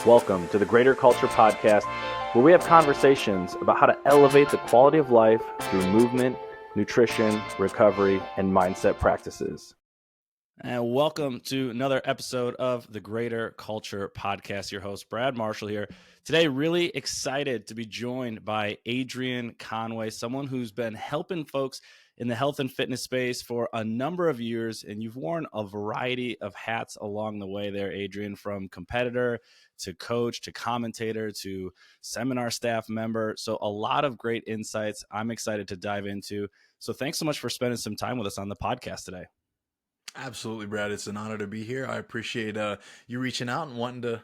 Welcome to the Greater Culture Podcast, where we have conversations about how to elevate the quality of life through movement, nutrition, recovery, and mindset practices. And welcome to another episode of the Greater Culture Podcast. Your host, Brad Marshall here. Today, really excited to be joined by Adrian Conway, someone who's been helping folks in the health and fitness space for a number of years, and you've worn a variety of hats along the way there, Adrian, from competitor to coach to commentator to seminar staff member. So a lot of great insights I'm excited to dive into. So thanks so much for spending some time with us on the podcast today. Absolutely, Brad. It's an honor to be here. I appreciate you reaching out and wanting to,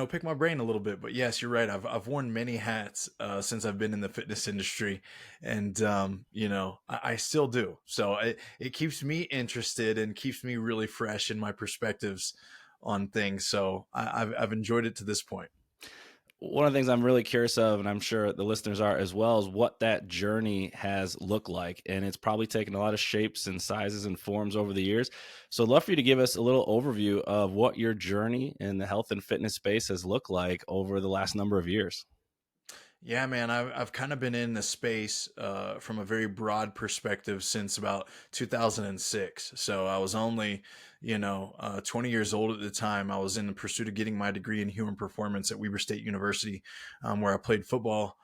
pick my brain a little bit. But yes, you're right. I've worn many hats since I've been in the fitness industry, and I still do. So it keeps me interested and keeps me really fresh in my perspectives on things. So I've enjoyed it to this point. One of the things I'm really curious of, and I'm sure the listeners are as well, is what that journey has looked like. And it's probably taken a lot of shapes and sizes and forms over the years. So I'd love for you to give us a little overview of what your journey in the health and fitness space has looked like over the last number of years. Yeah, man, I've kind of been in the space from a very broad perspective since about 2006. So I was only, 20 years old at the time. I was in the pursuit of getting my degree in human performance at Weber State University, where I played football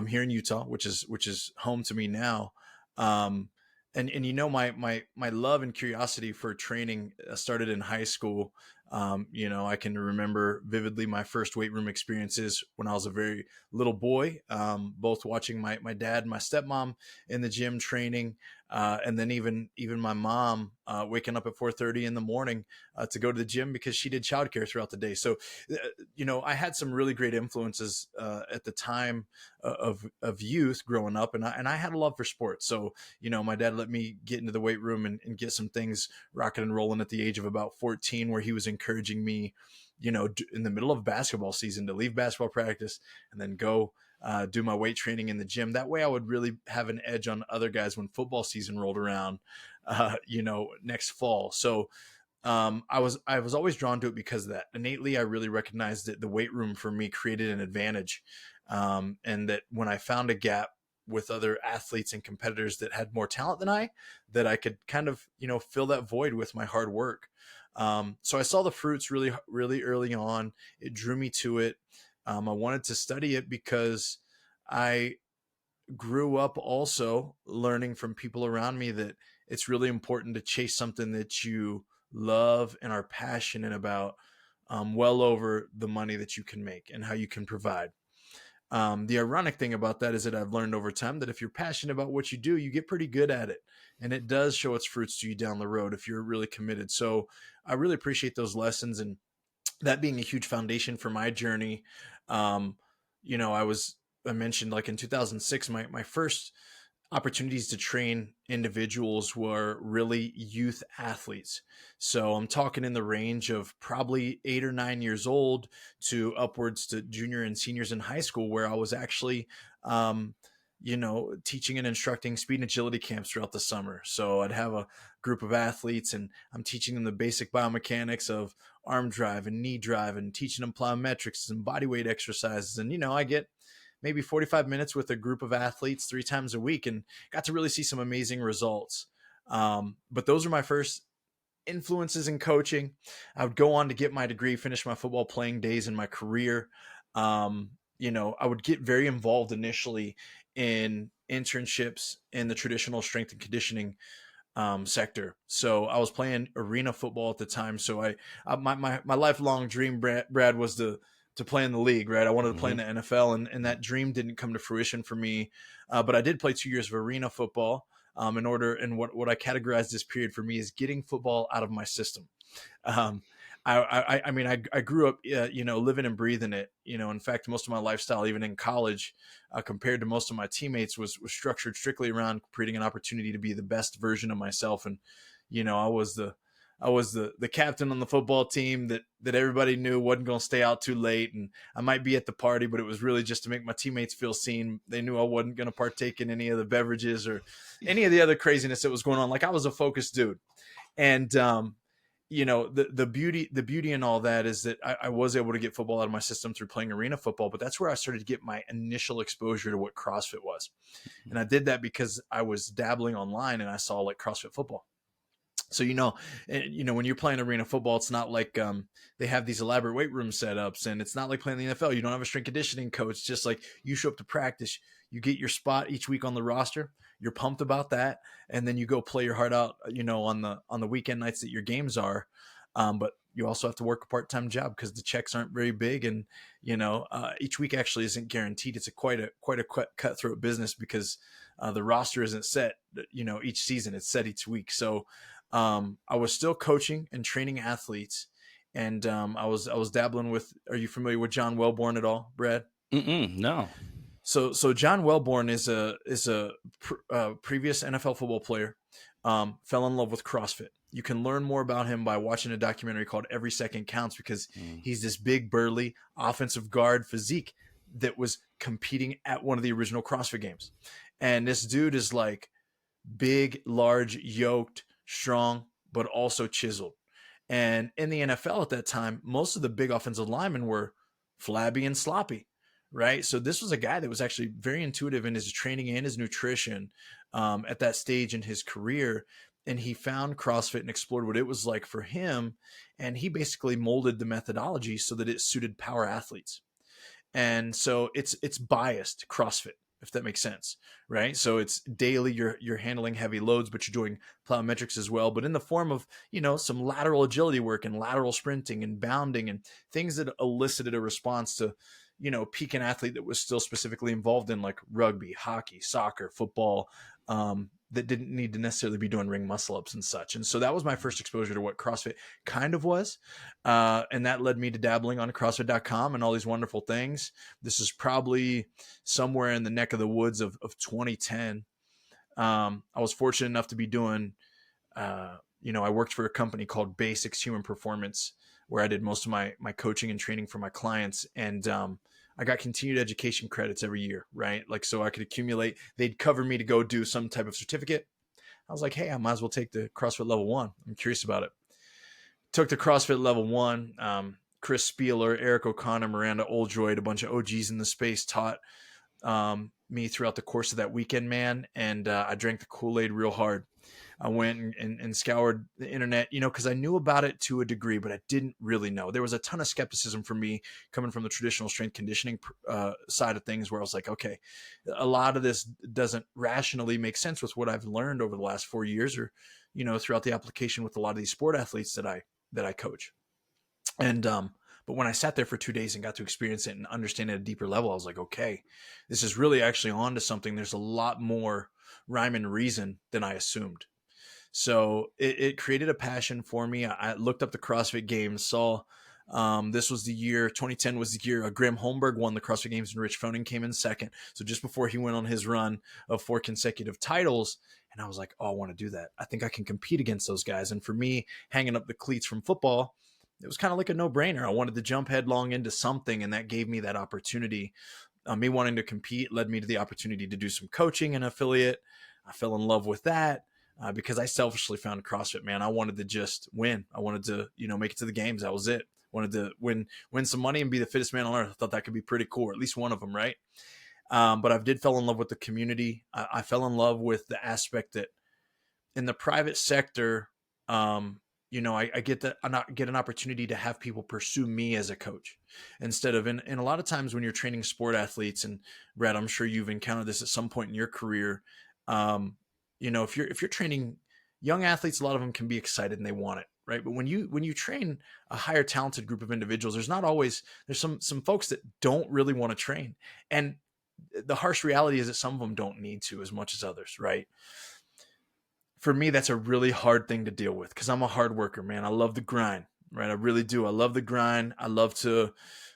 here in Utah, which is home to me now. My love and curiosity for training started in high school. I can remember vividly my first weight room experiences when I was a very little boy, both watching my dad and my stepmom in the gym training, and then even my mom waking up at 4:30 in the morning to go to the gym because she did childcare throughout the day. So, I had some really great influences at the time of youth growing up, and I had a love for sports. So, my dad let me get into the weight room and get some things rocking and rolling at the age of about 14, where he was encouraging me, in the middle of basketball season to leave basketball practice and then go do my weight training in the gym. That way I would really have an edge on other guys when football season rolled around, next fall. So I was always drawn to it because of that. Innately, I really recognized that the weight room for me created an advantage. And that when I found a gap with other athletes and competitors that had more talent than I, that I could kind of, fill that void with my hard work. So I saw the fruits really, really early on. It drew me to it. I wanted to study it because I grew up also learning from people around me that it's really important to chase something that you love and are passionate about, well over the money that you can make and how you can provide. The ironic thing about that is that I've learned over time that if you're passionate about what you do, you get pretty good at it. And it does show its fruits to you down the road if you're really committed. So I really appreciate those lessons, and that being a huge foundation for my journey. I mentioned like in 2006, my first opportunities to train individuals were really youth athletes. So I'm talking in the range of probably 8 or 9 years old to upwards to junior and seniors in high school, where I was actually, teaching and instructing speed and agility camps throughout the summer. So I'd have a group of athletes and I'm teaching them the basic biomechanics of arm drive and knee drive and teaching them plyometrics and body weight exercises. And, I get maybe 45 minutes with a group of athletes 3 times a week and got to really see some amazing results. But those are my first influences in coaching. I would go on to get my degree, finish my football playing days in my career. I would get very involved initially in internships in the traditional strength and conditioning sector. So I was playing arena football at the time. So my lifelong dream, Brad, was to play in the league, right? I wanted to play in the NFL, and that dream didn't come to fruition for me. But I did play 2 years of arena football and what I categorized this period for me is getting football out of my system. I grew up, living and breathing it. In fact, most of my lifestyle, even in college, compared to most of my teammates, was structured strictly around creating an opportunity to be the best version of myself. And, I was the captain on the football team that everybody knew wasn't going to stay out too late. And I might be at the party, but it was really just to make my teammates feel seen. They knew I wasn't going to partake in any of the beverages or any of the other craziness that was going on. Like, I was a focused dude. And, the beauty in all that is that I was able to get football out of my system through playing arena football, but that's where I started to get my initial exposure to what CrossFit was. And I did that because I was dabbling online and I saw like CrossFit football. So, when you're playing arena football, it's not like they have these elaborate weight room setups, and it's not like playing the NFL. You don't have a strength conditioning coach. Just like you show up to practice, you get your spot each week on the roster. You're pumped about that, and then you go play your heart out. On the weekend nights that your games are, but you also have to work a part-time job because the checks aren't very big, and each week actually isn't guaranteed. It's quite a cutthroat business because the roster isn't set. Each season it's set each week. So I was still coaching and training athletes, and I was dabbling with. Are you familiar with John Wellborn at all, Brad? No. So John Wellborn is a previous NFL football player. Fell in love with CrossFit. You can learn more about him by watching a documentary called Every Second Counts, because he's this big, burly offensive guard physique that was competing at one of the original CrossFit games. And this dude is like big, large, yoked, strong, but also chiseled. And in the NFL at that time, most of the big offensive linemen were flabby and sloppy, right? So this was a guy that was actually very intuitive in his training and his nutrition at that stage in his career. And he found CrossFit and explored what it was like for him. And he basically molded the methodology so that it suited power athletes. And so it's biased CrossFit, if that makes sense, right? So it's daily, you're handling heavy loads, but you're doing plyometrics as well, but in the form of, some lateral agility work and lateral sprinting and bounding and things that elicited a response to, peak an athlete that was still specifically involved in like rugby, hockey, soccer, football, that didn't need to necessarily be doing ring muscle ups and such. And so that was my first exposure to what CrossFit kind of was. And that led me to dabbling on CrossFit.com and all these wonderful things. This is probably somewhere in the neck of the woods of 2010. I was fortunate enough to be doing, I worked for a company called Basics Human Performance, where I did most of my coaching and training for my clients. And I got continued education credits every year, right? Like, so I could accumulate, they'd cover me to go do some type of certificate. I was like, hey, I might as well take the CrossFit level 1. I'm curious about it. Took the CrossFit level 1. Chris Spieler, Eric O'Connor, Miranda Oldroyd, a bunch of OGs in the space taught me throughout the course of that weekend, man. And I drank the Kool-Aid real hard. I went and scoured the internet, because I knew about it to a degree, but I didn't really know. There was a ton of skepticism for me coming from the traditional strength conditioning side of things, where I was like, okay, a lot of this doesn't rationally make sense with what I've learned over the last 4 years, or, throughout the application with a lot of these sport athletes that I coach. And, but when I sat there for 2 days and got to experience it and understand it at a deeper level, I was like, okay, this is really actually on to something. There's a lot more rhyme and reason than I assumed. So it created a passion for me. I looked up the CrossFit Games, saw this was the year, 2010 was the year Graham Holmberg won the CrossFit Games and Rich Froning came in second. So just before he went on his run of 4 consecutive titles. And I was like, oh, I want to do that. I think I can compete against those guys. And for me, hanging up the cleats from football, it was kind of like a no-brainer. I wanted to jump headlong into something, and that gave me that opportunity. Me wanting to compete led me to the opportunity to do some coaching and affiliate. I fell in love with that. Because I selfishly found CrossFit, man. I wanted to just win. I wanted to, make it to the games. That was it. Wanted to win some money and be the fittest man on earth. I thought that could be pretty cool, or at least one of them, right? But I did fall in love with the community. I fell in love with the aspect that in the private sector, I get an opportunity to have people pursue me as a coach instead of in a lot of times when you're training sport athletes, and Brad, I'm sure you've encountered this at some point in your career. If you're training young athletes, a lot of them can be excited and they want it, right? But when you train a higher talented group of individuals, there's some folks that don't really want to train. And the harsh reality is that some of them don't need to as much as others, right? For me, that's a really hard thing to deal with because I'm a hard worker, man. I love the grind, right? I really do. I love the grind. I love to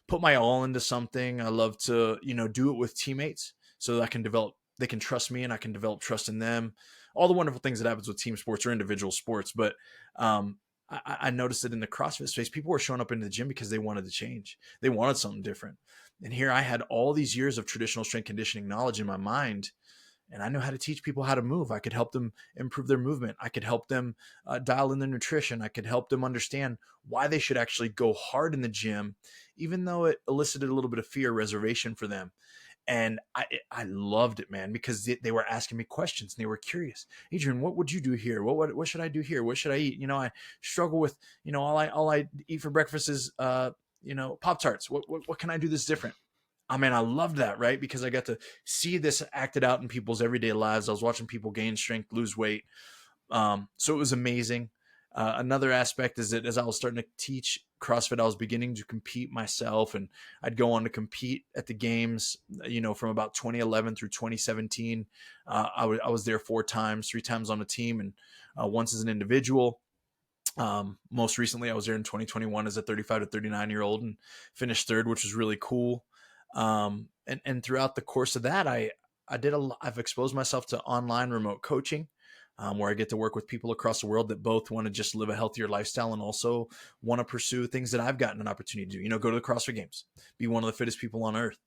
put my all into something. I love to, do it with teammates so that they can trust me and I can develop trust in them. All the wonderful things that happens with team sports or individual sports. But I noticed that in the CrossFit space, people were showing up into the gym because they wanted to change. They wanted something different. And here I had all these years of traditional strength conditioning knowledge in my mind. And I know how to teach people how to move. I could help them improve their movement. I could help them dial in their nutrition. I could help them understand why they should actually go hard in the gym, even though it elicited a little bit of fear, reservation for them. And I loved it, man, because they were asking me questions and they were curious. Adrian, what would you do here? What should I do here? What should I eat? I struggle with, all I eat for breakfast is, Pop-Tarts. What can I do that's different? I mean, I loved that, right? Because I got to see this acted out in people's everyday lives. I was watching people gain strength, lose weight. So it was amazing. Another aspect is that as I was starting to teach CrossFit, I was beginning to compete myself, and I'd go on to compete at the games, from about 2011 through 2017. I was there 4 times, 3 times on a team, and once as an individual. Most recently, I was there in 2021 as a 35 to 39-year-old and finished 3rd, which was really cool. And throughout the course of that, I've exposed myself to online remote coaching, where I get to work with people across the world that both want to just live a healthier lifestyle and also want to pursue things that I've gotten an opportunity to do, go to the CrossFit Games, be one of the fittest people on earth.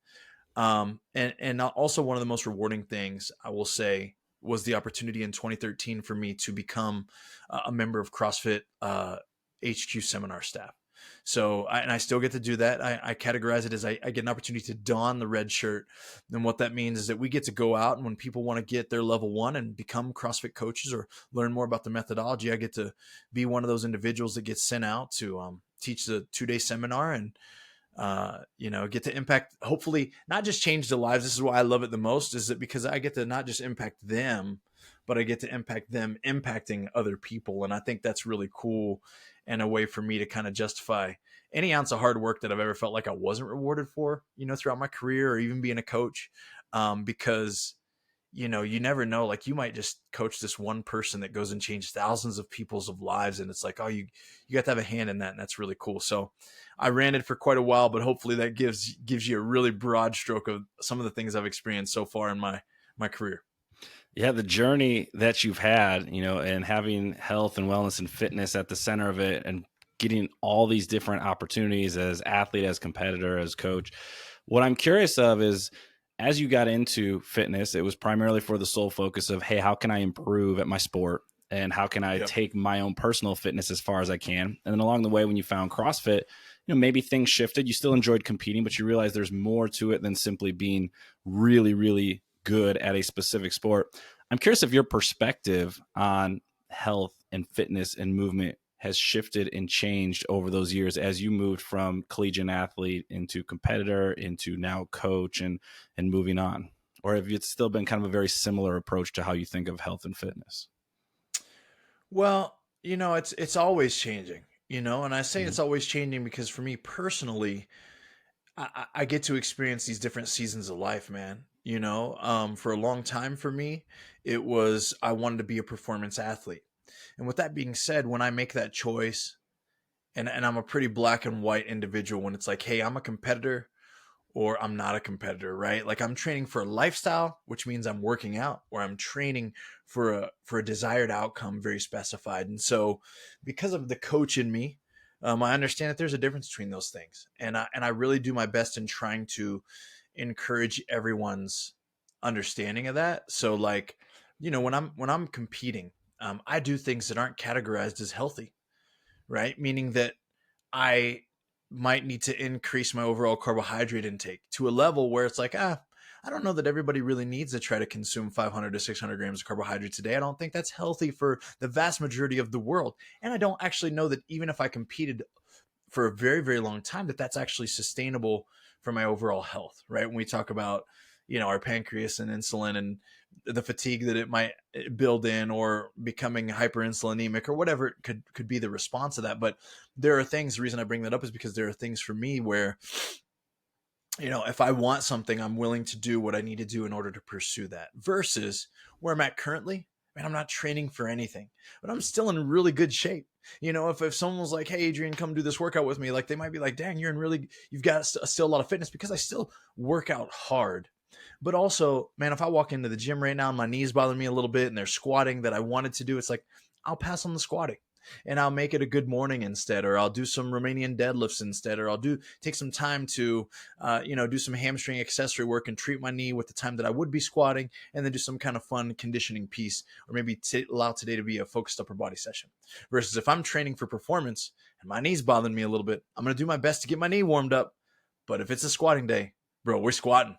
And also one of the most rewarding things I will say was the opportunity in 2013 for me to become a member of CrossFit HQ seminar staff. So I still get to do that. I categorize it as I get an opportunity to don the red shirt. And what that means is that we get to go out, and when people want to get their level 1 and become CrossFit coaches or learn more about the methodology, I get to be one of those individuals that gets sent out to teach the 2-day seminar and get to impact, hopefully not just change the lives. This is why I love it the most, is that because I get to not just impact them, but I get to impact them impacting other people. And I think that's really cool, and a way for me to kind of justify any ounce of hard work that I've ever felt like I wasn't rewarded for, throughout my career or even being a coach. Because, you never know, like you might just coach this one person that goes and changes thousands of people's lives. And it's like, oh, you got to have a hand in that. And that's really cool. So I ranted for quite a while, but hopefully that gives you a really broad stroke of some of the things I've experienced so far in my career. Yeah, the journey that you've had, and having health and wellness and fitness at the center of it, and getting all these different opportunities as athlete, as competitor, as coach. What I'm curious of is, as you got into fitness, it was primarily for the sole focus of, hey, how can I improve at my sport? And how can I take my own personal fitness as far as I can? And then along the way, when you found CrossFit, maybe things shifted. You still enjoyed competing, but you realized there's more to it than simply being really, really good at a specific sport. I'm curious if your perspective on health and fitness and movement has shifted and changed over those years as you moved from collegiate athlete into competitor into now coach and moving on, or have it still been kind of a very similar approach to how you think of health and fitness? Well, it's always changing, and I say it's always changing because for me personally, I get to experience these different seasons of life, man. For a long time for me, it was, I wanted to be a performance athlete. And with that being said, when I make that choice, and I'm a pretty black and white individual, when it's like, hey, I'm a competitor or I'm not a competitor, right? Like I'm training for a lifestyle, which means I'm working out, or I'm training for a desired outcome, very specified. And so because of the coach in me, I understand that there's a difference between those things. And I really do my best in trying to encourage everyone's understanding of that. So like, when I'm competing, I do things that aren't categorized as healthy, right? Meaning that I might need to increase my overall carbohydrate intake to a level where it's like, I don't know that everybody really needs to try to consume 500 to 600 grams of carbohydrates a day. I don't think that's healthy for the vast majority of the world. And I don't actually know that even if I competed for a very, very long time, that that's actually sustainable for my overall health, right? When we talk about, our pancreas and insulin and the fatigue that it might build in, or becoming hyperinsulinemic, or whatever it could be the response to that. But there are things, the reason I bring that up is because there are things for me where, if I want something, I'm willing to do what I need to do in order to pursue that, versus where I'm at currently. Man, I'm not training for anything, but I'm still in really good shape. If someone was like, hey, Adrian, come do this workout with me, like they might be like, dang, you've got still a lot of fitness, because I still work out hard. But also, man, if I walk into the gym right now and my knees bother me a little bit and they're squatting that I wanted to do, it's like, I'll pass on the squatting. and I'll make it a good morning instead, or I'll do some Romanian deadlifts instead, or I'll take some time to, do some hamstring accessory work and treat my knee with the time that I would be squatting, and then do some kind of fun conditioning piece, or maybe allow today to be a focused upper body session. Versus if I'm training for performance and my knee's bothering me a little bit, I'm going to do my best to get my knee warmed up. But if it's a squatting day, bro, we're squatting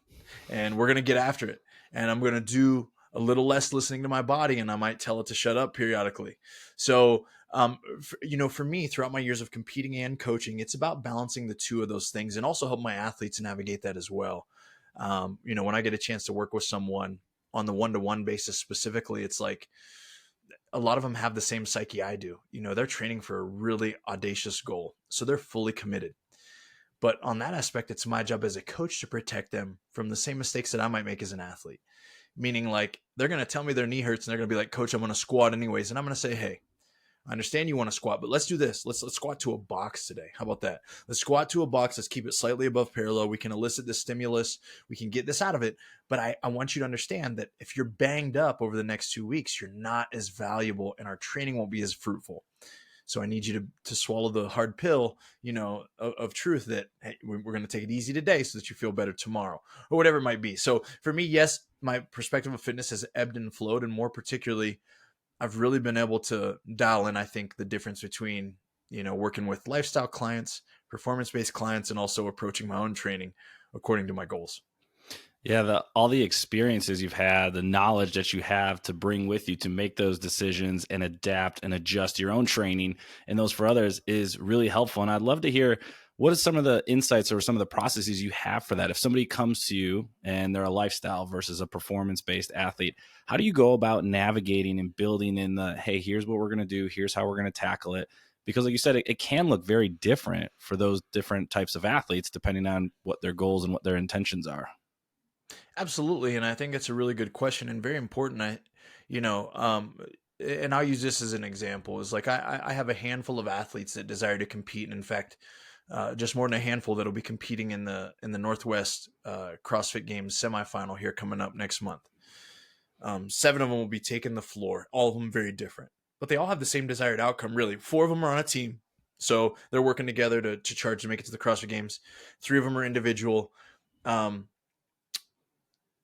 and we're going to get after it. And I'm going to do a little less listening to my body, and I might tell it to shut up periodically. So, for me, throughout my years of competing and coaching, it's about balancing the two of those things, and also help my athletes navigate that as well. When I get a chance to work with someone on the one-to-one basis specifically, it's like a lot of them have the same psyche I do. They're training for a really audacious goal, so they're fully committed. But on that aspect, it's my job as a coach to protect them from the same mistakes that I might make as an athlete. Meaning, like, they're going to tell me their knee hurts and they're going to be like, Coach, I'm going to squat anyways. And I'm going to say, hey, I understand you want to squat, but let's do this. Let's squat to a box today. How about that? Let's squat to a box. Let's keep it slightly above parallel. We can elicit the stimulus. We can get this out of it. But I want you to understand that if you're banged up over the next 2 weeks, you're not as valuable and our training won't be as fruitful. So I need you to swallow the hard pill, of truth that, hey, we're going to take it easy today so that you feel better tomorrow, or whatever it might be. So for me, yes, my perspective of fitness has ebbed and flowed. And more particularly, I've really been able to dial in, I think, the difference between, working with lifestyle clients, performance-based clients, and also approaching my own training according to my goals. Yeah, all the experiences you've had, the knowledge that you have to bring with you to make those decisions and adapt and adjust your own training and those for others is really helpful. And I'd love to hear, what are some of the insights or some of the processes you have for that? If somebody comes to you and they're a lifestyle versus a performance-based athlete, how do you go about navigating and building in the, hey, here's what we're going to do, here's how we're going to tackle it? Because like you said, it can look very different for those different types of athletes depending on what their goals and what their intentions are. Absolutely. And I think it's a really good question and very important. And I'll use this as an example, is like, I have a handful of athletes that desire to compete. And in fact, just more than a handful that'll be competing in the Northwest CrossFit Games semifinal here coming up next month. 7 of them will be taking the floor, all of them very different, but they all have the same desired outcome, really. 4 of them are on a team, so they're working together to charge to make it to the CrossFit Games. 3 of them are individual.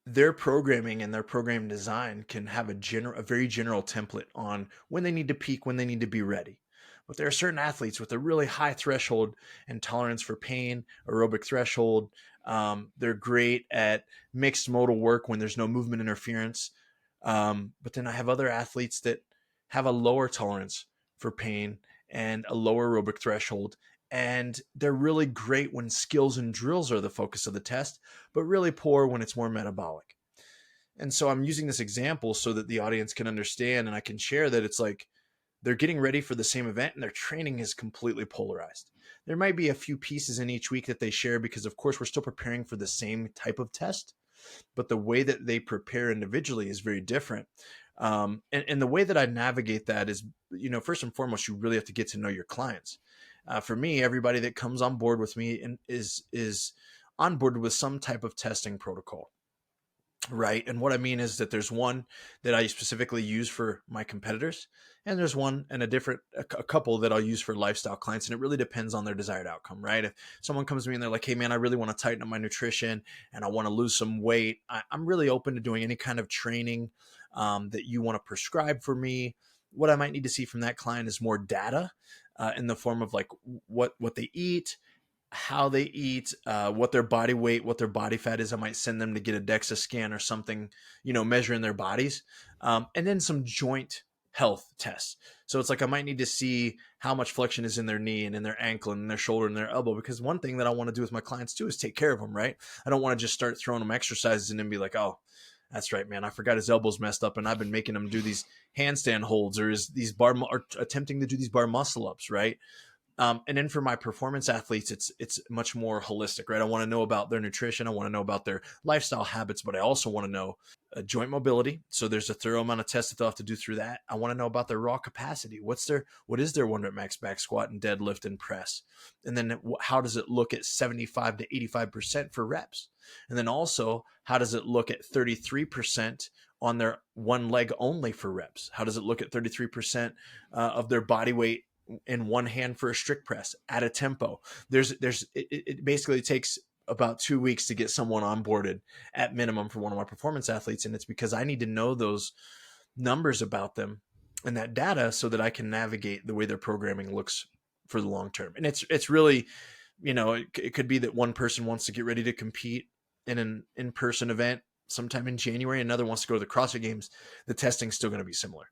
Their programming and their program design can have a very general template on when they need to peak, when they need to be ready. But there are certain athletes with a really high threshold and tolerance for pain, aerobic threshold. They're great at mixed modal work when there's no movement interference. But then I have other athletes that have a lower tolerance for pain and a lower aerobic threshold. And they're really great when skills and drills are the focus of the test, but really poor when it's more metabolic. And so I'm using this example so that the audience can understand, and I can share that it's like they're getting ready for the same event and their training is completely polarized. There might be a few pieces in each week that they share because, of course, we're still preparing for the same type of test, but the way that they prepare individually is very different. And the way that I navigate that is, first and foremost, you really have to get to know your clients. For me, everybody that comes on board with me and is on board with some type of testing protocol, right? And what I mean is that there's one that I specifically use for my competitors, and there's one and a couple that I'll use for lifestyle clients. And it really depends on their desired outcome, right? If someone comes to me and they're like, hey man, I really want to tighten up my nutrition and I want to lose some weight, I'm really open to doing any kind of training that you want to prescribe for me. What I might need to see from that client is more data in the form of like what they eat, how they eat, what their body weight, what their body fat is. I might send them to get a DEXA scan or something, measuring their bodies, and then some joint health tests. So it's like I might need to see how much flexion is in their knee and in their ankle and in their shoulder and their elbow, because one thing that I want to do with my clients too is take care of them, right? I don't want to just start throwing them exercises and then be like, oh, that's right, man, I forgot his elbow's messed up and I've been making him do these handstand holds or attempting to do these bar muscle ups, right? And then for my performance athletes, it's much more holistic, right? I want to know about their nutrition. I want to know about their lifestyle habits, but I also want to know joint mobility. So there's a thorough amount of tests that they'll have to do through that. I want to know about their raw capacity. What is their 1 rep max back squat and deadlift and press? And then how does it look at 75 to 85% for reps? And then also, how does it look at 33% on their one leg only for reps? How does it look at 33% of their body weight in one hand for a strict press at a tempo? It basically takes about 2 weeks to get someone onboarded at minimum for one of my performance athletes. And it's because I need to know those numbers about them and that data so that I can navigate the way their programming looks for the long term. And it's really, it could be that one person wants to get ready to compete in an in-person event sometime in January. Another wants to go to the CrossFit Games. The testing's still going to be similar.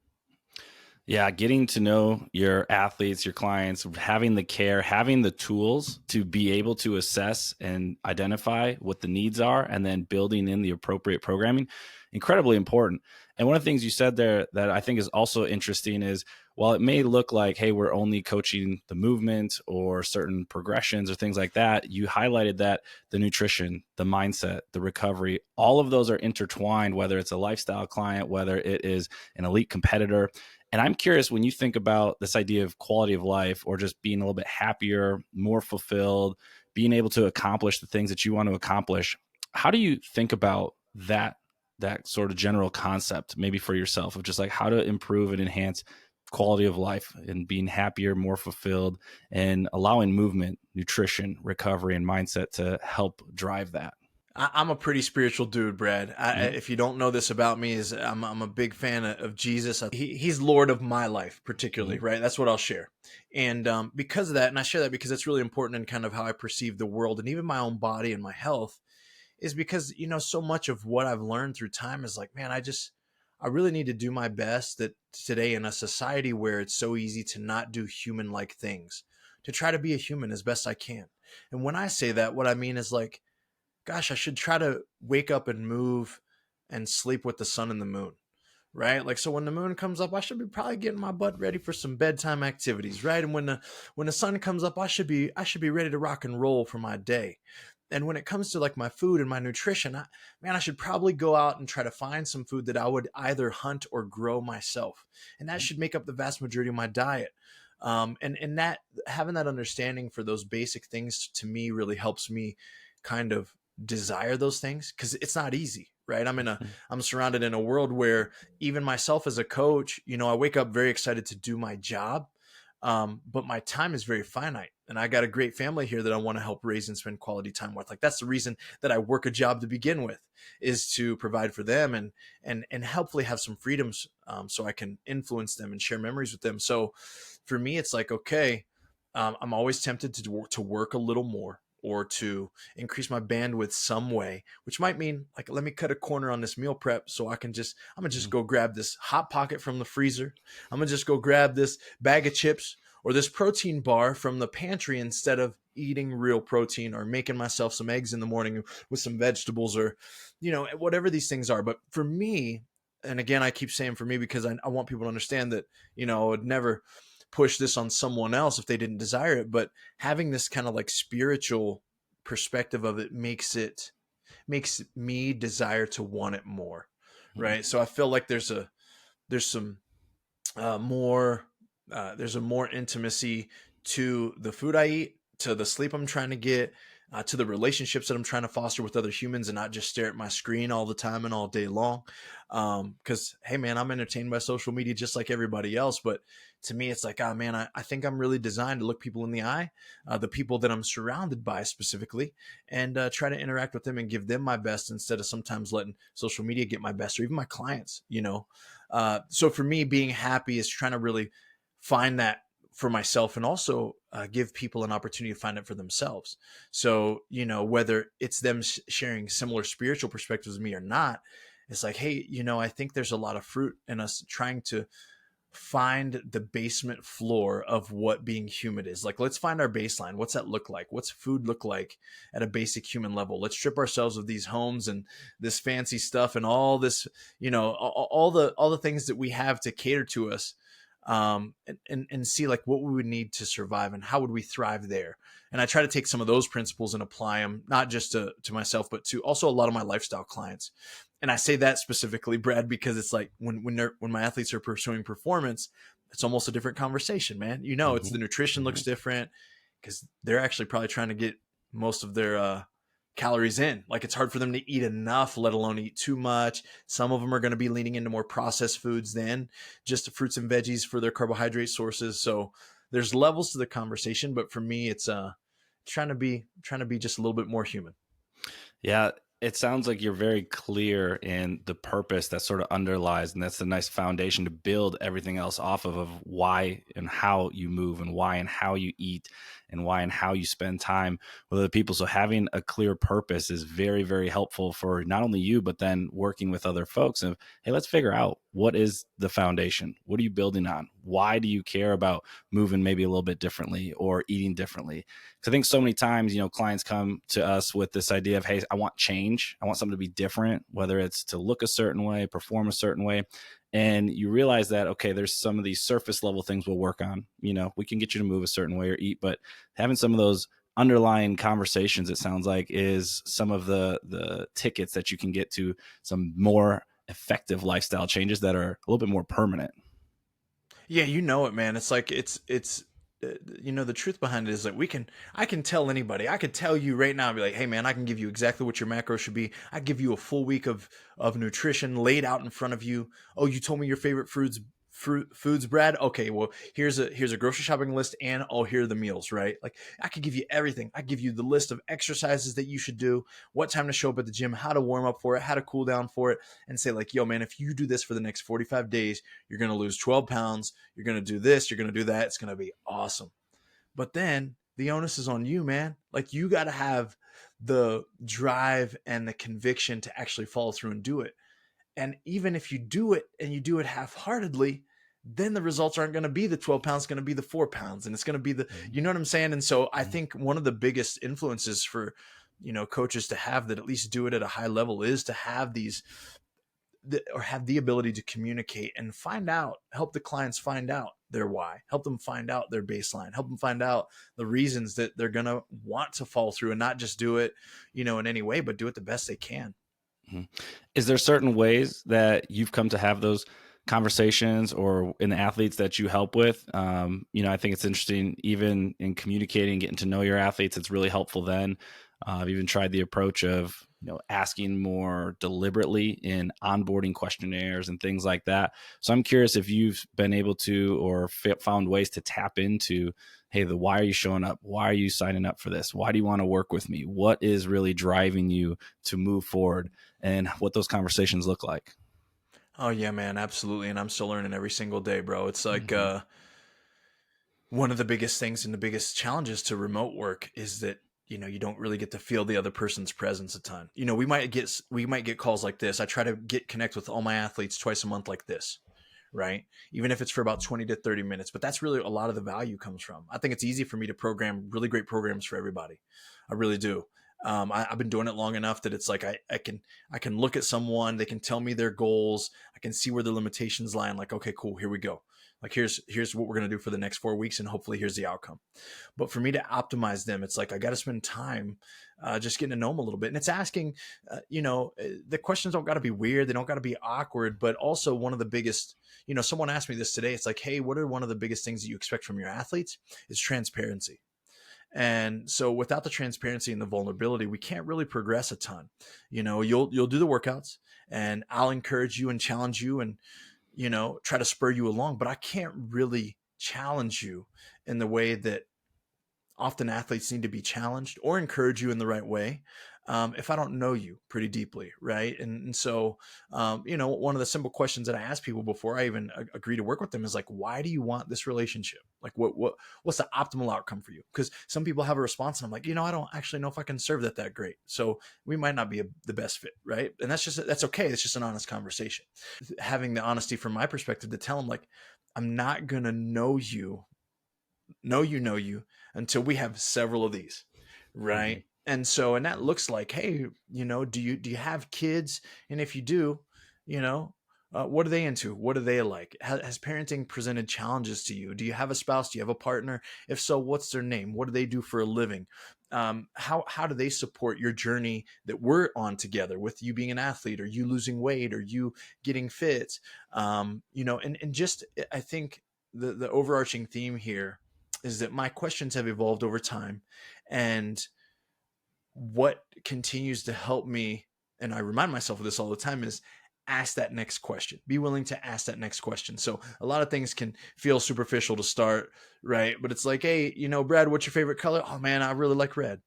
Yeah, getting to know your athletes, your clients, having the care, having the tools to be able to assess and identify what the needs are, and then building in the appropriate programming, incredibly important. And one of the things you said there that I think is also interesting is, while it may look like, hey, we're only coaching the movement or certain progressions or things like that, you highlighted that the nutrition, the mindset, the recovery, all of those are intertwined, whether it's a lifestyle client, whether it is an elite competitor. And I'm curious, when you think about this idea of quality of life, or just being a little bit happier, more fulfilled, being able to accomplish the things that you want to accomplish, how do you think about that sort of general concept, maybe for yourself, of just like how to improve and enhance quality of life and being happier, more fulfilled, and allowing movement, nutrition, recovery, and mindset to help drive that? I'm a pretty spiritual dude, Brad. If you don't know this about me, is I'm a big fan of Jesus. He's Lord of my life, particularly, right? That's what I'll share. And because of that, and I share that because it's really important in kind of how I perceive the world and even my own body and my health, is because, so much of what I've learned through time is like, man, I really need to do my best that today in a society where it's so easy to not do human-like things, to try to be a human as best I can. And when I say that, what I mean is like, gosh, I should try to wake up and move and sleep with the sun and the moon, right? Like, so when the moon comes up, I should be probably getting my butt ready for some bedtime activities, right? And when the sun comes up, I should be ready to rock and roll for my day. And when it comes to like my food and my nutrition, I should probably go out and try to find some food that I would either hunt or grow myself. And that should make up the vast majority of my diet. And that, having that understanding for those basic things, to me really helps me kind of desire those things, because it's not easy, right? I'm surrounded in a world where even myself as a coach, I wake up very excited to do my job. But my time is very finite, and I got a great family here that I want to help raise and spend quality time with. Like, that's the reason that I work a job to begin with, is to provide for them and hopefully have some freedoms, so I can influence them and share memories with them. So for me, it's like, okay, I'm always tempted to work a little more, or to increase my bandwidth some way, which might mean like, let me cut a corner on this meal prep so I'm gonna just go grab this Hot Pocket from the freezer. I'm gonna just go grab this bag of chips or this protein bar from the pantry instead of eating real protein, or making myself some eggs in the morning with some vegetables, or, whatever these things are. But for me, and again, I keep saying for me, because I want people to understand that, I would never push this on someone else if they didn't desire it, but having this kind of like spiritual perspective of it makes me desire to want it more, right? So I feel like there's some more there's a more intimacy to the food I eat, to the sleep I'm trying to get, to the relationships that I'm trying to foster with other humans, and not just stare at my screen all the time and all day long. Because, hey, man, I'm entertained by social media just like everybody else. But to me, it's like, I think I'm really designed to look people in the eye, the people that I'm surrounded by specifically, and try to interact with them and give them my best, instead of sometimes letting social media get my best, or even my clients, So for me, being happy is trying to really find that for myself, and also give people an opportunity to find it for themselves. So, whether it's them sharing similar spiritual perspectives with me or not, it's like, hey, I think there's a lot of fruit in us trying to find the basement floor of what being human is. Like, let's find our baseline. What's that look like? What's food look like at a basic human level? Let's strip ourselves of these homes and this fancy stuff and all this, all the things that we have to cater to us, and see like what we would need to survive and how would we thrive there. And I try to take some of those principles and apply them, not just to myself, but to also a lot of my lifestyle clients. And I say that specifically, Brad, because it's like when my athletes are pursuing performance, it's almost a different conversation, man. It's the nutrition looks different, because they're actually probably trying to get most of their calories in. Like it's hard for them to eat enough, let alone eat too much. Some of them are going to be leaning into more processed foods than just the fruits and veggies for their carbohydrate sources. So there's levels to the conversation, but for me, it's trying to be just a little bit more human. Yeah, it sounds like you're very clear in the purpose that sort of underlies, and that's the nice foundation to build everything else off of why and how you move, and why and how you eat, and why and how you spend time with other people. So having a clear purpose is very, very helpful for not only you, but then working with other folks. And hey, let's figure out, what is the foundation? What are you building on? Why do you care about moving maybe a little bit differently or eating differently? Because I think so many times, clients come to us with this idea of, hey, I want change. I want something to be different, whether it's to look a certain way, perform a certain way. And you realize that, okay, there's some of these surface level things we'll work on. We can get you to move a certain way or eat, but having some of those underlying conversations, it sounds like, is some of the tickets that you can get to some more effective lifestyle changes that are a little bit more permanent. Yeah, you know it, man. It's like the truth behind it is that I can tell anybody. I could tell you right now and be like, hey man, I can give you exactly what your macros should be. I give you a full week of nutrition laid out in front of you. Oh, you told me your favorite foods, Brad. Okay, well, here's a grocery shopping list, and oh, here are the meals, right? Like I could give you everything. I give you the list of exercises that you should do, what time to show up at the gym, how to warm up for it, how to cool down for it, and say like, yo man, if you do this for the next 45 days, you're going to lose 12 pounds. You're going to do this, you're going to do that. It's going to be awesome. But then the onus is on you, man. Like you got to have the drive and the conviction to actually follow through and do it. And even if you do it and you do it half-heartedly, then the results aren't going to be the 12 pounds, it's going to be the 4 pounds, and it's going to be you know what I'm saying? And so I think one of the biggest influences for, coaches to have that at least do it at a high level is to have or have the ability to communicate and help the clients find out their why, help them find out their baseline, help them find out the reasons that they're going to want to follow through and not just do it, in any way, but do it the best they can. Mm-hmm. Is there certain ways that you've come to have those conversations, or in the athletes that you help with? I think it's interesting, even in communicating, getting to know your athletes, it's really helpful then. I've even tried the approach of, asking more deliberately in onboarding questionnaires and things like that. So I'm curious if you've been able to, or found ways to tap into, hey, why are you showing up? Why are you signing up for this? Why do you want to work with me? What is really driving you to move forward, and what those conversations look like? Oh yeah, man, absolutely. And I'm still learning every single day, bro. It's like, one of the biggest things and the biggest challenges to remote work is that, you don't really get to feel the other person's presence a ton. We might get calls like this. I try to connect with all my athletes twice a month like this, right? Even if it's for about 20 to 30 minutes, but that's really a lot of the value comes from. I think it's easy for me to program really great programs for everybody. I really do. I've been doing it long enough that it's like I can look at someone, they can tell me their goals, I can see where their limitations lie, and like, okay, cool, here we go. Like here's what we're gonna do for the next 4 weeks, and hopefully here's the outcome. But for me to optimize them, it's like I got to spend time just getting to know them a little bit, and it's asking, the questions don't got to be weird, they don't got to be awkward, but also one of the biggest, someone asked me this today. It's like, hey, what are one of the biggest things that you expect from your athletes? It's transparency. And so without the transparency and the vulnerability, we can't really progress a ton. You'll do the workouts, and I'll encourage you and challenge you and, try to spur you along, but I can't really challenge you in the way that often athletes need to be challenged, or encourage you in the right way, if I don't know you pretty deeply, right? And so, one of the simple questions that I ask people before I even agree to work with them is like, why do you want this relationship? Like, what's the optimal outcome for you? Because some people have a response, and I'm like, I don't actually know if I can serve that great. So we might not be the best fit, right? And that's okay. It's just an honest conversation. Having the honesty from my perspective to tell them like, I'm not gonna know you until we have several of these, right? Mm-hmm. And that looks like, hey, do you have kids? And if you do, what are they into? What are they like? Has parenting presented challenges to you? Do you have a spouse? Do you have a partner? If so, what's their name? What do they do for a living? How do they support your journey that we're on together, with you being an athlete, or you losing weight, or you getting fit? And just, I think the overarching theme here is that my questions have evolved over time, and what continues to help me, and I remind myself of this all the time, is ask that next question. Be willing to ask that next question. So a lot of things can feel superficial to start, right? But it's like, hey, Brad, what's your favorite color? Oh man, I really like red.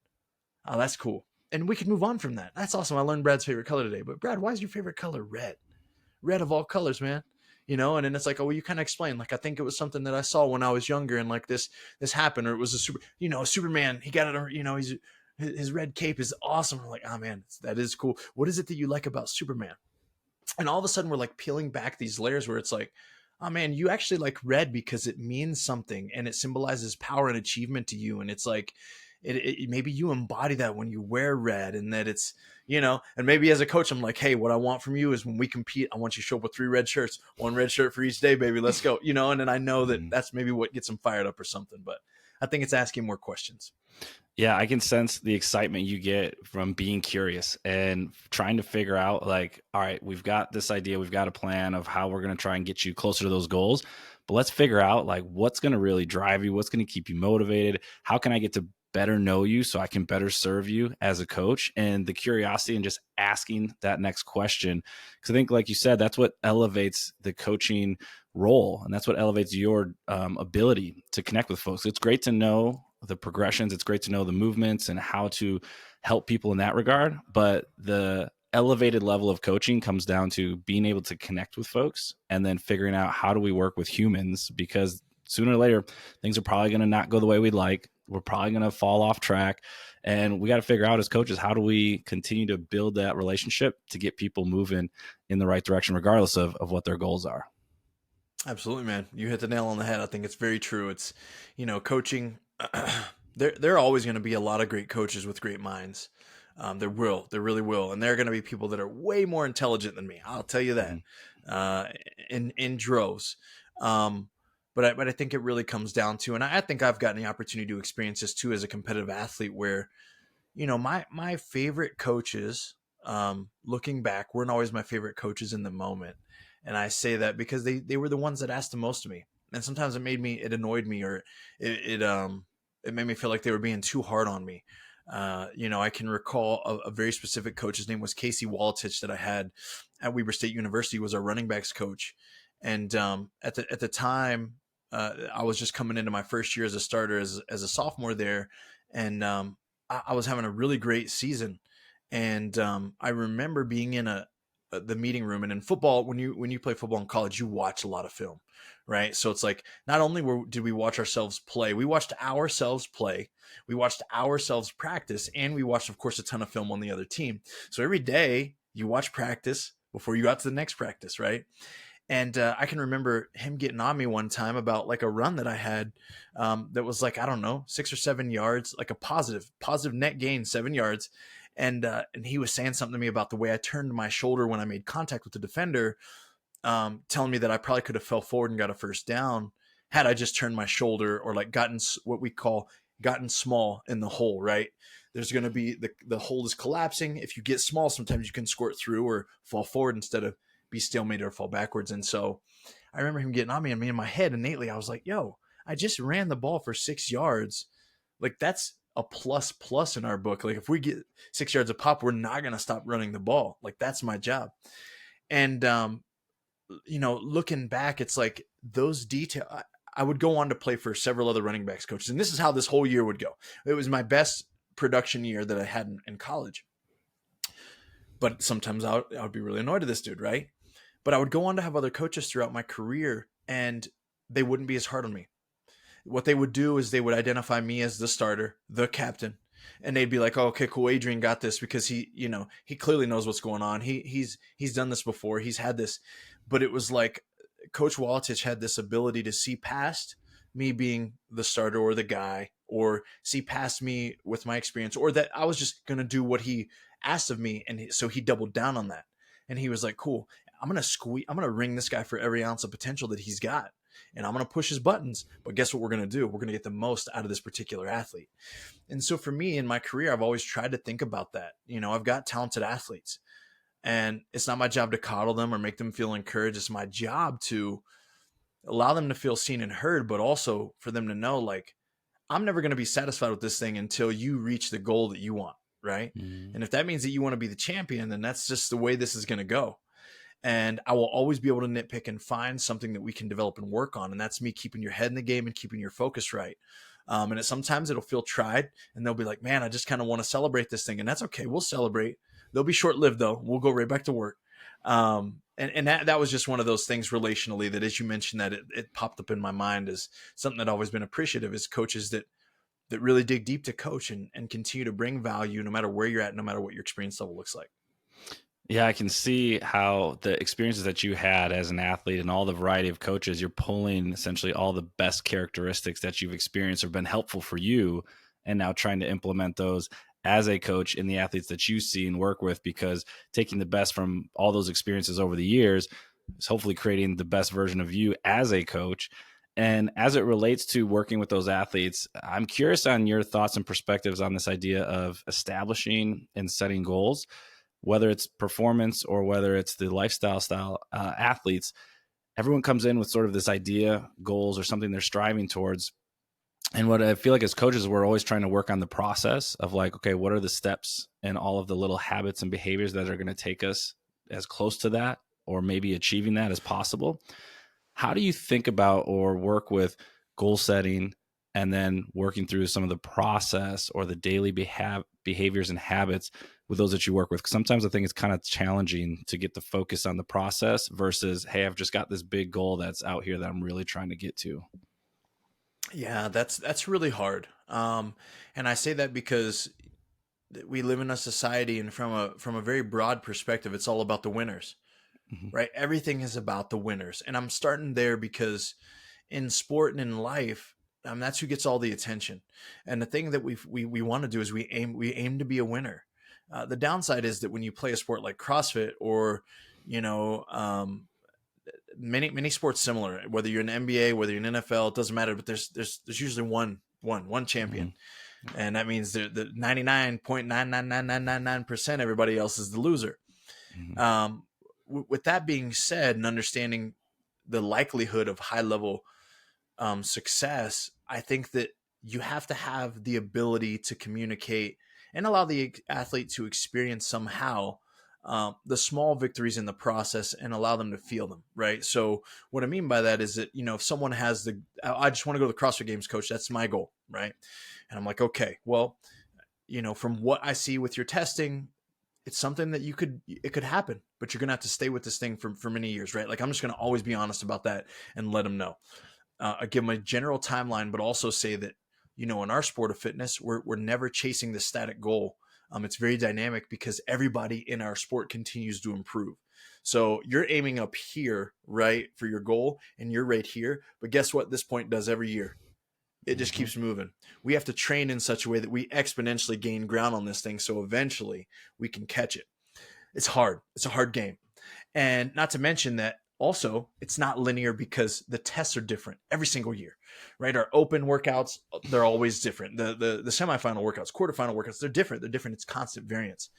Oh, that's cool. And we can move on from that. That's awesome. I learned Brad's favorite color today. But Brad, why is your favorite color red? Red of all colors, man. And then it's like, oh, well, you kind of explain. Like, I think it was something that I saw when I was younger, and like this happened, or it was a Superman. He got it. His red cape is awesome. I'm like, oh man, that is cool. What is it that you like about Superman? And all of a sudden, we're like peeling back these layers where it's like, oh man, you actually like red because it means something and it symbolizes power and achievement to you. And it's like, maybe you embody that when you wear red, and that it's, and maybe as a coach, I'm like, hey, what I want from you is when we compete, I want you to show up with 3 red shirts, 1 red shirt for each day, baby. Let's go. And then I know that that's maybe what gets them fired up or something, but I think it's asking more questions. Yeah, I can sense the excitement you get from being curious and trying to figure out, like, all right, we've got this idea, we've got a plan of how we're going to try and get you closer to those goals, but let's figure out like what's going to really drive you, what's going to keep you motivated, how can I get to better know you so I can better serve you as a coach, and the curiosity and just asking that next question. Because I think, like you said, that's what elevates the coaching role, and that's what elevates your ability to connect with folks. It's great to know the progressions, it's great to know the movements and how to help people in that regard, but the elevated level of coaching comes down to being able to connect with folks and then figuring out how do we work with humans, because sooner or later things are probably going to not go the way we'd like. We're probably going to fall off track, and we got to figure out as coaches, how do we continue to build that relationship to get people moving in the right direction regardless of what their goals are. Absolutely, man. You hit the nail on the head. I think it's very true. It's, coaching, there are always going to be a lot of great coaches with great minds. There really will. And there are going to be people that are way more intelligent than me. I'll tell you that, in droves. But I think it really comes down to, and I think I've gotten the opportunity to experience this too as a competitive athlete, where, my favorite coaches, looking back, weren't always my favorite coaches in the moment. And I say that because they were the ones that asked the most of me. And sometimes it annoyed me, or it made me feel like they were being too hard on me. I can recall a very specific coach. His name was Casey Walatich, that I had at Weber State University, was our running backs coach. And at the time, I was just coming into my first year as a starter, as a sophomore there. And I was having a really great season. And I remember being in the meeting room, and in football, when you play football in college, you watch a lot of film, right? So it's like, not only did we watch ourselves play, we watched ourselves play, we watched ourselves practice, and we watched, of course, a ton of film on the other team. So every day you watch practice before you got to the next practice, right? And I can remember him getting on me one time about like a run that I had that was like, I don't know, 6 or 7 yards, like a positive net gain, 7 yards. And he was saying something to me about the way I turned my shoulder when I made contact with the defender, telling me that I probably could have fell forward and got a first down had I just turned my shoulder, or like gotten what we call gotten small in the hole, right? There's going to be the hole is collapsing. If you get small, sometimes you can squirt through or fall forward instead of be stalemated or fall backwards. And so I remember him getting on me, and me in my head innately, I was like, yo, I just ran the ball for 6 yards. Like, that's a plus in our book. Like, if we get 6 yards a pop, we're not going to stop running the ball. Like, that's my job. And, looking back, it's like those details. I would go on to play for several other running backs coaches. And this is how this whole year would go. It was my best production year that I had in college. But sometimes I would be really annoyed at this dude, right? But I would go on to have other coaches throughout my career, and they wouldn't be as hard on me. What they would do is they would identify me as the starter, the captain, and they'd be like, "Oh, okay, cool. Adrian got this because he clearly knows what's going on. He's done this before. He's had this." But it was like Coach Walatich had this ability to see past me being the starter or the guy, or see past me with my experience, or that I was just going to do what he asked of me. And so he doubled down on that. And he was like, cool, I'm going to ring this guy for every ounce of potential that he's got. And I'm going to push his buttons. But guess what we're going to do? We're going to get the most out of this particular athlete. And so for me in my career, I've always tried to think about that. I've got talented athletes, and it's not my job to coddle them or make them feel encouraged. It's my job to allow them to feel seen and heard, but also for them to know, like, I'm never going to be satisfied with this thing until you reach the goal that you want. right? Mm-hmm. And if that means that you want to be the champion, then that's just the way this is going to go. And I will always be able to nitpick and find something that we can develop and work on. And that's me keeping your head in the game and keeping your focus right. And sometimes it'll feel tried and they'll be like, man, I just kind of want to celebrate this thing. And that's okay. We'll celebrate. They'll be short-lived though. We'll go right back to work. And that was just one of those things relationally that, as you mentioned, that it popped up in my mind as something that I've always been appreciative is coaches that really dig deep to coach and continue to bring value no matter where you're at, no matter what your experience level looks like. Yeah, I can see how the experiences that you had as an athlete and all the variety of coaches, you're pulling essentially all the best characteristics that you've experienced or been helpful for you, and now trying to implement those as a coach in the athletes that you see and work with, because taking the best from all those experiences over the years is hopefully creating the best version of you as a coach. And as it relates to working with those athletes, I'm curious on your thoughts and perspectives on this idea of establishing and setting goals, whether it's performance or whether it's the lifestyle athletes. Everyone comes in with sort of this idea, goals, or something they're striving towards. And what I feel like as coaches, we're always trying to work on the process of like, okay, what are the steps and all of the little habits and behaviors that are going to take us as close to that, or maybe achieving that as possible. How do you think about or work with goal setting and then working through some of the process or the daily behaviors and habits with those that you work with? 'Cause sometimes I think it's kind of challenging to get the focus on the process versus, hey, I've just got this big goal that's out here that I'm really trying to get to. Yeah, that's really hard. And I say that because we live in a society, and from a very broad perspective, it's all about the winners, Mm-hmm. right? Everything is about the winners. And I'm starting there because in sport and in life, that's who gets all the attention. And the thing that we want to do is we aim to be a winner. The downside is that when you play a sport like CrossFit or, many sports similar, whether you're in NBA, whether you're in NFL, it doesn't matter, but there's usually one champion. Mm-hmm. And that means the 99.99999% everybody else is the loser. Mm-hmm. With that being said, and understanding the likelihood of high level success, I think that you have to have the ability to communicate and allow the athlete to experience somehow the small victories in the process and allow them to feel them, right? So what I mean by that is that, if someone has I just want to go to the CrossFit Games, coach, that's my goal, right? And I'm like, okay, well, from what I see with your testing, it's something that it could happen, but you're going to have to stay with this thing for many years, right? Like, I'm just going to always be honest about that and let them know. I give them a general timeline, but also say that, in our sport of fitness, we're never chasing the static goal. It's very dynamic because everybody in our sport continues to improve. So you're aiming up here, right, for your goal, and you're right here. But guess what this point does every year? It just keeps moving. We have to train in such a way that we exponentially gain ground on this thing, so eventually we can catch it. It's hard. It's a hard game. And not to mention that also it's not linear because the tests are different every single year, right? Our open workouts, they're always different. The semifinal workouts, quarterfinal workouts, they're different. It's constant variance.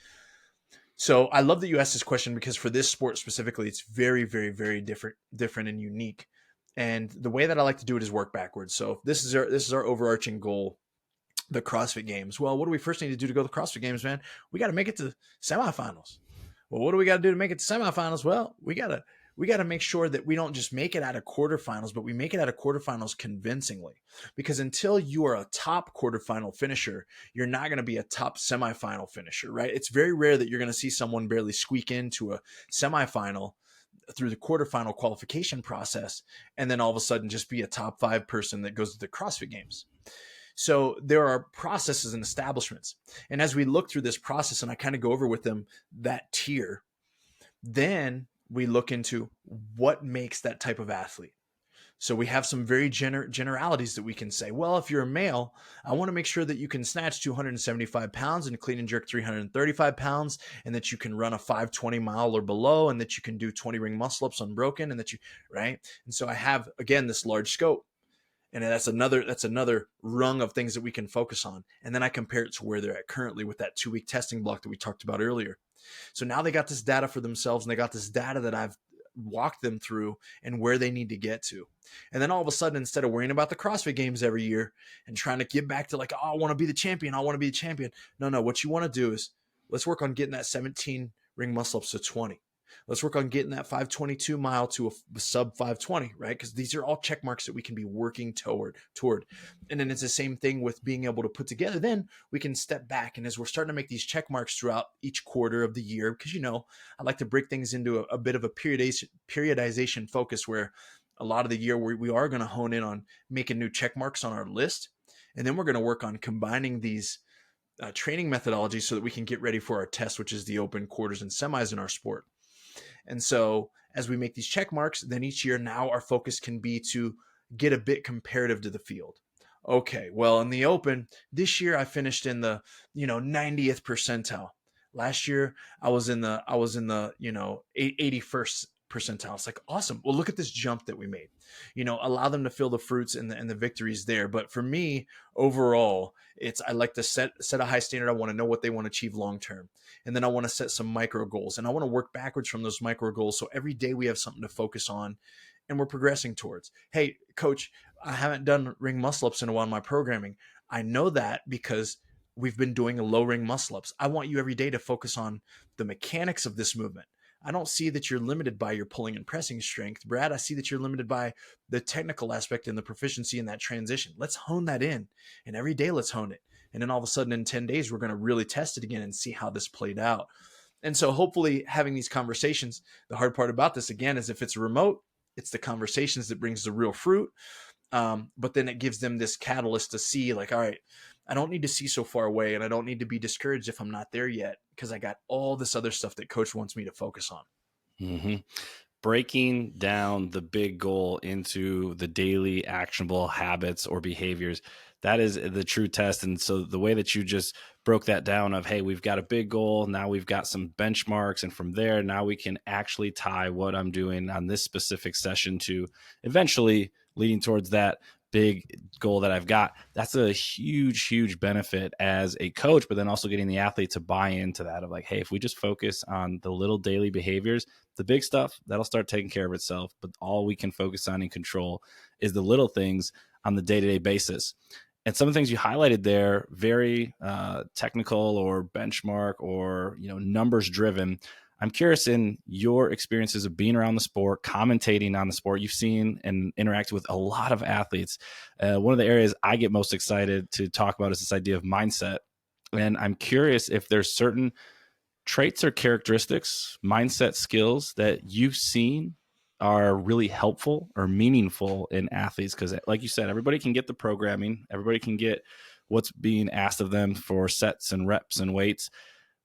So I love that you asked this question because for this sport specifically, it's very, very, very different and unique. And the way that I like to do it is work backwards. So this is our overarching goal, the CrossFit Games. Well, what do we first need to do to go to the CrossFit Games, man? We got to make it to semifinals. Well, what do we got to do to make it to semifinals? Well, we got to make sure that we don't just make it out of quarterfinals, but we make it out of quarterfinals convincingly. Because until you are a top quarterfinal finisher, you're not going to be a top semifinal finisher, right? It's very rare that you're going to see someone barely squeak into a semifinal through the quarterfinal qualification process and then all of a sudden just be a top 5 person that goes to the CrossFit Games. So there are processes and establishments. And as we look through this process and I kind of go over with them that tier, then we look into what makes that type of athlete. So we have some very generalities that we can say, well, if you're a male, I want to make sure that you can snatch 275 pounds and clean and jerk 335 pounds, and that you can run a 520 mile or below, and that you can do 20 ring muscle ups unbroken, and that right. And so I have, again, this large scope. And that's another rung of things that we can focus on. And then I compare it to where they're at currently with that 2-week testing block that we talked about earlier. So now they got this data for themselves, and they got this data that I've walk them through and where they need to get to. And then all of a sudden, instead of worrying about the CrossFit games every year and trying to get back to like, oh, I want to be the champion. I want to be the champion. No, what you want to do is let's work on getting that 17 ring muscle ups to 20. Let's work on getting that 522 mile to a sub 520, right? Because these are all check marks that we can be working toward. And then it's the same thing with being able to put together. Then we can step back. And as we're starting to make these check marks throughout each quarter of the year, because, I like to break things into a bit of a periodization focus where a lot of the year we are going to hone in on making new check marks on our list. And then we're going to work on combining these training methodologies so that we can get ready for our test, which is the open, quarters, and semis in our sport. And so as we make these check marks, then each year now our focus can be to get a bit comparative to the field. Okay, well, in the open, this year I finished in the, 90th percentile. Last year I was in the 81st percentile. It's like, awesome. Well, look at this jump that we made. Allow them to feel the fruits and the victories there. But for me, overall, I like to set a high standard. I want to know what they want to achieve long term. And then I want to set some micro goals. And I want to work backwards from those micro goals. So every day we have something to focus on and we're progressing towards. Hey, coach, I haven't done ring muscle ups in a while in my programming. I know that because we've been doing low ring muscle ups. I want you every day to focus on the mechanics of this movement. I don't see that you're limited by your pulling and pressing strength, Brad. I see that you're limited by the technical aspect and the proficiency in that transition. Let's hone that in. And every day, let's hone it. And then all of a sudden in 10 days, we're going to really test it again and see how this played out. And so hopefully having these conversations, the hard part about this, again, is if it's remote, it's the conversations that brings the real fruit. But then it gives them this catalyst to see like, all right, I don't need to see so far away and I don't need to be discouraged if I'm not there yet because I got all this other stuff that coach wants me to focus on. Mm-hmm. Breaking down the big goal into the daily actionable habits or behaviors, that is the true test. And so the way that you just broke that down of, hey, we've got a big goal. Now we've got some benchmarks. And from there, now we can actually tie what I'm doing on this specific session to eventually leading towards that big goal that I've got. That's a huge, huge benefit as a coach, but then also getting the athlete to buy into that of like, hey, if we just focus on the little daily behaviors, the big stuff, that'll start taking care of itself. But all we can focus on and control is the little things on the day-to-day basis. And some of the things you highlighted there, very technical or benchmark or numbers driven. I'm curious in your experiences of being around the sport, commentating on the sport, you've seen and interacted with a lot of athletes. One of the areas I get most excited to talk about is this idea of mindset. And I'm curious if there's certain traits or characteristics, mindset skills that you've seen are really helpful or meaningful in athletes. Because like you said, everybody can get the programming. Everybody can get what's being asked of them for sets and reps and weights.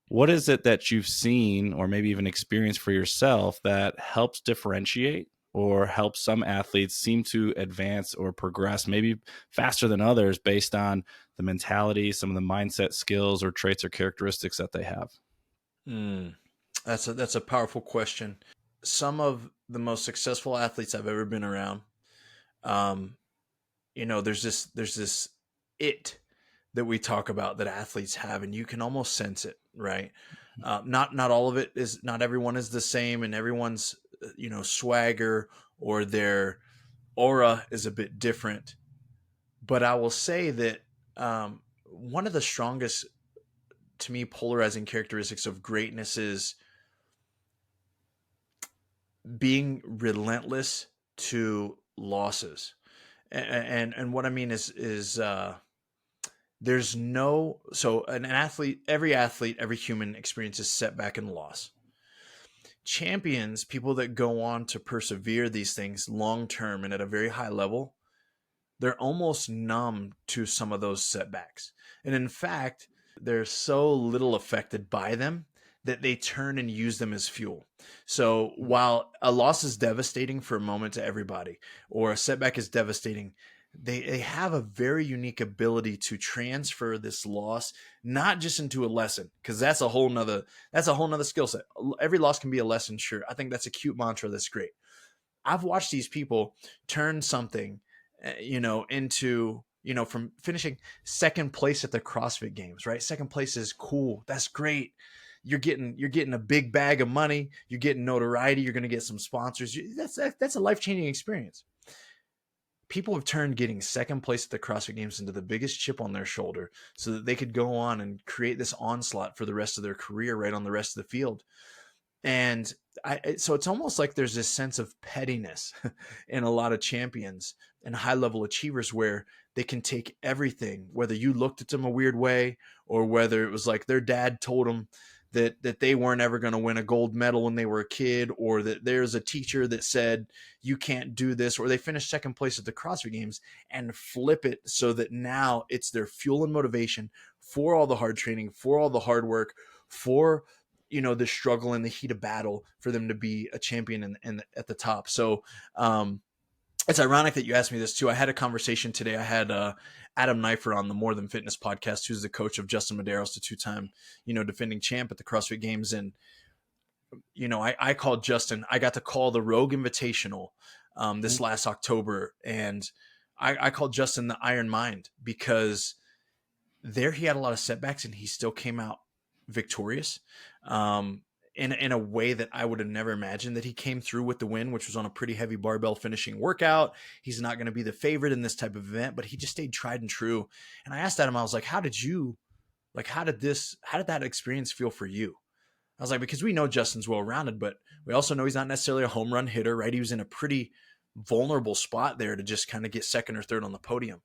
What is it that you've seen or maybe even experienced for yourself that helps differentiate or helps some athletes seem to advance or progress maybe faster than others based on the mentality, some of the mindset skills or traits or characteristics that they have? That's a powerful question. Some of the most successful athletes I've ever been around, there's this it that we talk about that athletes have, and you can almost sense it, right? Not all of it is, not everyone is the same, and everyone's swagger or their aura is a bit different. But I will say that one of the strongest, to me, polarizing characteristics of greatness is being relentless to losses. And what I mean is there's no, so every athlete, every human experiences setback and loss. Champions, people that go on to persevere these things long-term and at a very high level, they're almost numb to some of those setbacks. And in fact, they're so little affected by them that they turn and use them as fuel. So while a loss is devastating for a moment to everybody, or a setback is devastating, they have a very unique ability to transfer this loss, not just into a lesson, because that's a whole nother skill set. Every loss can be a lesson, sure. I think that's a cute mantra. That's great. I've watched these people turn something, into, from finishing second place at the CrossFit games, right? Second place is cool. That's great. you're getting a big bag of money, you're getting notoriety, you're going to get some sponsors. That's a life-changing experience. People have turned getting second place at the CrossFit Games into the biggest chip on their shoulder so that they could go on and create this onslaught for the rest of their career right on the rest of the field. And so it's almost like there's this sense of pettiness in a lot of champions and high level achievers where they can take everything, whether you looked at them a weird way or whether it was like their dad told them that they weren't ever going to win a gold medal when they were a kid, or that there's a teacher that said you can't do this, or they finished second place at the CrossFit Games, and flip it so that now it's their fuel and motivation for all the hard training, for all the hard work, for the struggle and the heat of battle for them to be a champion and at the top. So it's ironic that you asked me this too. I had a conversation today. I had Adam Neiffer on the More Than Fitness podcast, who's the coach of Justin Medeiros, the 2-time, defending champ at the CrossFit Games. And, I called Justin, I got to call the Rogue Invitational this last October. And I called Justin the Iron Mind because there he had a lot of setbacks and he still came out victorious in a way that I would have never imagined that he came through with the win, which was on a pretty heavy barbell finishing workout. He's not going to be the favorite in this type of event, but he just stayed tried and true. And I asked Adam, I was like, how did that experience feel for you? I was like, because we know Justin's well-rounded, but we also know he's not necessarily a home run hitter, right? He was in a pretty vulnerable spot there to just kind of get second or third on the podium.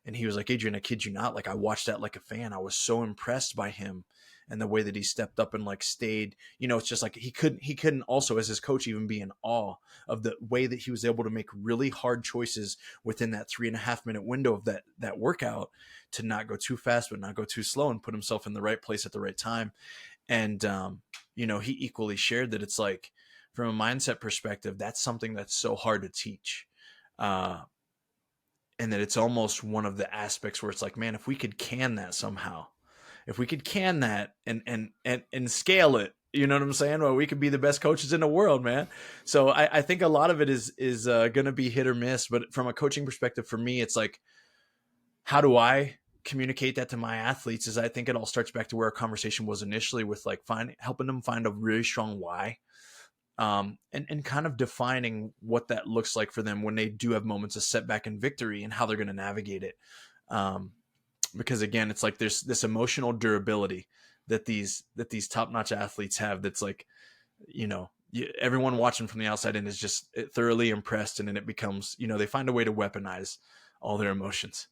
And he was like, Adrian, I kid you not, like I watched that like a fan. I was so impressed by him and the way that he stepped up and like stayed, it's just like he couldn't also as his coach even be in awe of the way that he was able to make really hard choices within that 3.5 minute window of that workout to not go too fast, but not go too slow and put himself in the right place at the right time. And, he equally shared that it's like, from a mindset perspective, that's something that's so hard to teach. And that it's almost one of the aspects where it's like, man, if we could can that somehow, if we could can that and scale it, you know what I'm saying? Well, we could be the best coaches in the world, man. So I think a lot of it is going to be hit or miss. But from a coaching perspective, for me, it's like, how do I communicate that to my athletes? Is I think it all starts back to where our conversation was initially with like helping them find a really strong why. And kind of defining what that looks like for them when they do have moments of setback and victory and how they're going to navigate it. Because again, it's like there's this emotional durability that these top-notch athletes have. That's like, everyone watching from the outside in is just thoroughly impressed. And then it becomes, they find a way to weaponize all their emotions.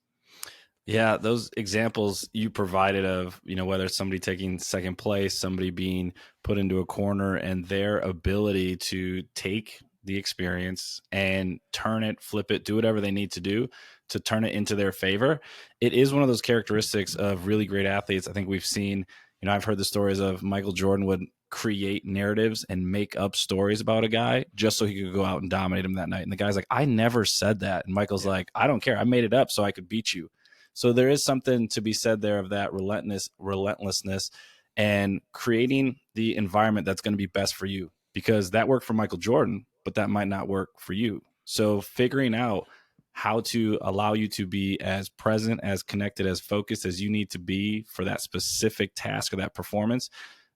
Yeah, those examples you provided of, whether it's somebody taking second place, somebody being put into a corner, and their ability to take the experience and turn it, flip it, do whatever they need to do to turn it into their favor. It is one of those characteristics of really great athletes. I think we've seen, I've heard the stories of Michael Jordan would create narratives and make up stories about a guy just so he could go out and dominate him that night. And the guy's like, I never said that. And Michael's like, I don't care. I made it up so I could beat you. So there is something to be said there of that relentlessness and creating the environment that's going to be best for you, because that worked for Michael Jordan, but that might not work for you. So figuring out how to allow you to be as present, as connected, as focused as you need to be for that specific task or that performance,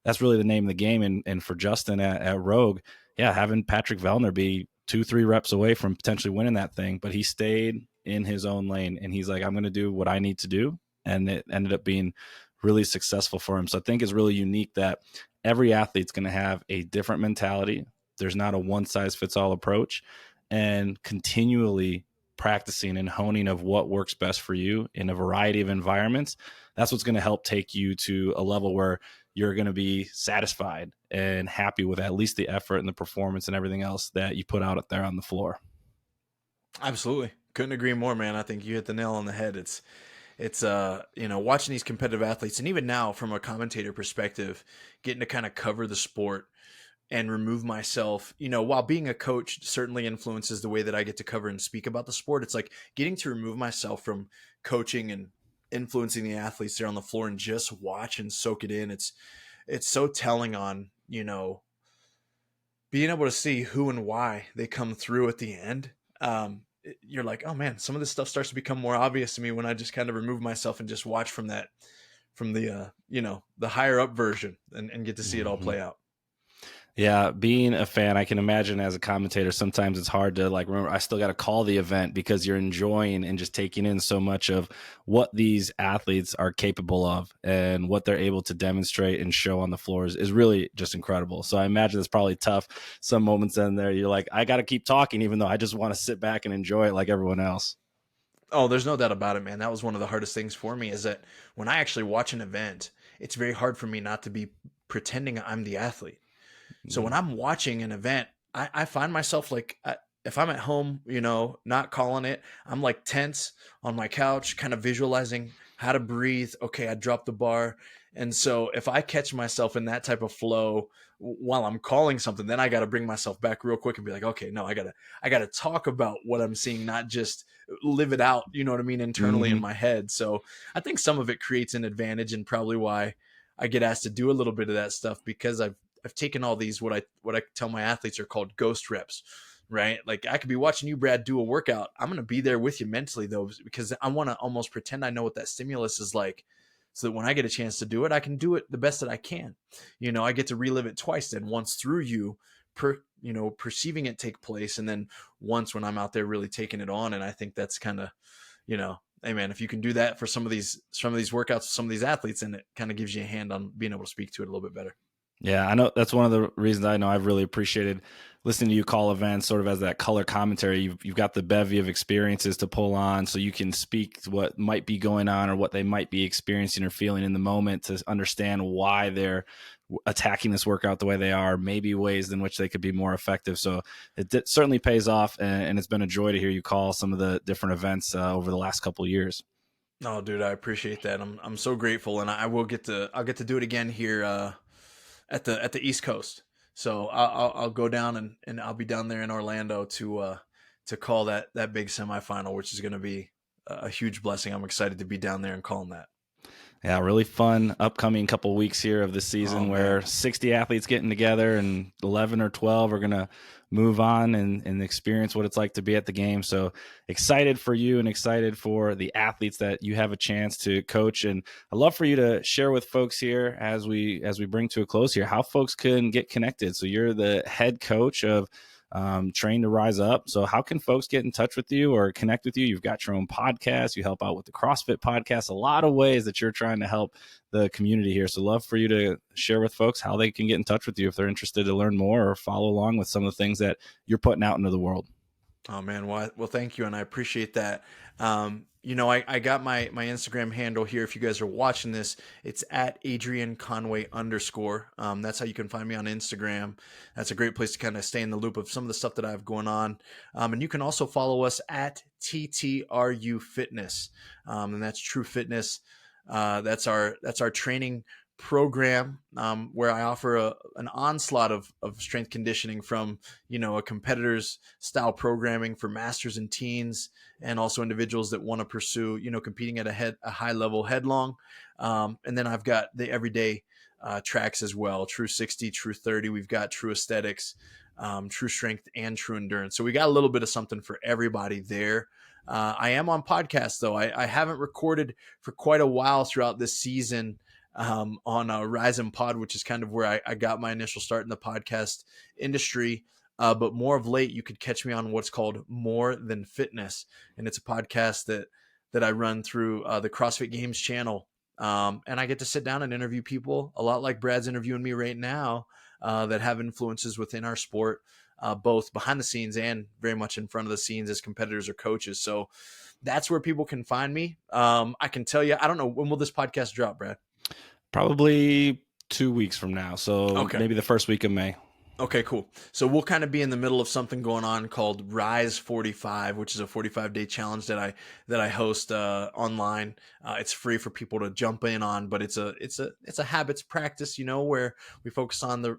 that's really the name of the game. And for Justin at Rogue, having Patrick Vellner be 2-3 reps away from potentially winning that thing, but he stayed in his own lane and he's like, I'm going to do what I need to do. And it ended up being really successful for him. So I think it's really unique that every athlete's going to have a different mentality. There's not a one size fits all approach, and continually practicing and honing of what works best for you in a variety of environments. That's what's going to help take you to a level where you're going to be satisfied and happy with at least the effort and the performance and everything else that you put out there on the floor. Absolutely. Couldn't agree more, man. I think you hit the nail on the head. It's watching these competitive athletes, and even now from a commentator perspective, getting to kind of cover the sport and remove myself, while being a coach certainly influences the way that I get to cover and speak about the sport. It's like getting to remove myself from coaching and influencing the athletes there on the floor and just watch and soak it in. It's so telling on, being able to see who and why they come through at the end. You're like, oh man, some of this stuff starts to become more obvious to me when I just kind of remove myself and just watch from that the the higher up version and get to see it all Mhm. play out. Yeah, being a fan, I can imagine as a commentator, sometimes it's hard to like remember. I still got to call the event because you're enjoying and just taking in so much of what these athletes are capable of and what they're able to demonstrate and show on the floors is really just incredible. So I imagine it's probably tough. Some moments in there, you're like, I got to keep talking, even though I just want to sit back and enjoy it like everyone else. Oh, there's no doubt about it, man. That was one of the hardest things for me is that when I actually watch an event, it's very hard for me not to be pretending I'm the athlete. So when Mm. I'm watching an event, I find myself like, if I'm at home, not calling it, I'm like tense on my couch, kind of visualizing how to breathe. Okay, I dropped the bar. And so if I catch myself in that type of flow while I'm calling something, then I got to bring myself back real quick and be like, okay, no, I gotta talk about what I'm seeing, not just live it out, you know what I mean, internally in Mhm. my head. So I think some of it creates an advantage and probably why I get asked to do a little bit of that stuff because I've taken all these what I tell my athletes are called ghost reps, right? Like I could be watching you, Brad, do a workout. I'm gonna be there with you mentally though, because I want to almost pretend I know what that stimulus is like, so that when I get a chance to do it, I can do it the best that I can. I get to relive it twice, then once through you, perceiving it take place, and then once when I'm out there really taking it on. And I think that's kind of, hey man, if you can do that for some of these workouts, some of these athletes, then it kind of gives you a hand on being able to speak to it a little bit better. Yeah, I know that's one of the reasons I know I've really appreciated listening to you call events sort of as that color commentary. You've got the bevy of experiences to pull on so you can speak to what might be going on or what they might be experiencing or feeling in the moment to understand why they're attacking this workout the way they are, maybe ways in which they could be more effective. So it certainly pays off, and it's been a joy to hear you call some of the different events over the last couple of years. Oh, dude, I appreciate that. I'm so grateful, and I'll get to do it again here at the East Coast. So I'll go down and I'll be down there in Orlando to call that big semifinal, which is going to be a huge blessing. I'm excited to be down there and calling that. Yeah, really fun upcoming couple weeks here of the Oh season man. where 60 athletes getting together and 11 or 12 are going to move on and experience what it's like to be at the game. So excited for you and excited for the athletes that you have a chance to coach. And I'd love for you to share with folks here as we bring to a close here, how folks can get connected. So you're the head coach of Train to Rise Up. So how can folks get in touch with you or connect with you? You've got your own podcast. You help out with the CrossFit podcast, a lot of ways that you're trying to help the community here. So love for you to share with folks how they can get in touch with you if they're interested to learn more or follow along with some of the things that you're putting out into the world. Oh man, well, thank you, and I appreciate that. I got my Instagram handle here. If you guys are watching this, it's at Adrian Conway _. That's how you can find me on Instagram. That's a great place to kind of stay in the loop of some of the stuff that I have going on. And you can also follow us at TTRU Fitness, and that's True Fitness. That's our training program, where I offer an onslaught of strength conditioning from a competitor's style programming for masters and teens, and also individuals that want to pursue competing at a high level headlong. And then I've got the everyday tracks as well: True 60, True 30. We've got True Aesthetics, True Strength, and True Endurance. So we got a little bit of something for everybody there. I am on podcasts though. I haven't recorded for quite a while throughout this season, on Wod and Pod, which is kind of where I got my initial start in the podcast industry. But more of late, you could catch me on what's called More Than Fitness, and it's a podcast that I run through the CrossFit Games channel. And I get to sit down and interview people, a lot like Brad's interviewing me right now, that have influences within our sport, both behind the scenes and very much in front of the scenes as competitors or coaches. So that's where people can find me. I can tell you, I don't know, when will this podcast drop, Brad? Probably 2 weeks from now. So Okay. maybe the first week of May. Okay, cool. So we'll kind of be in the middle of something going on called Rise 45, which is a 45-day challenge that I host online. It's free for people to jump in on, but it's a habits practice, where we focus on the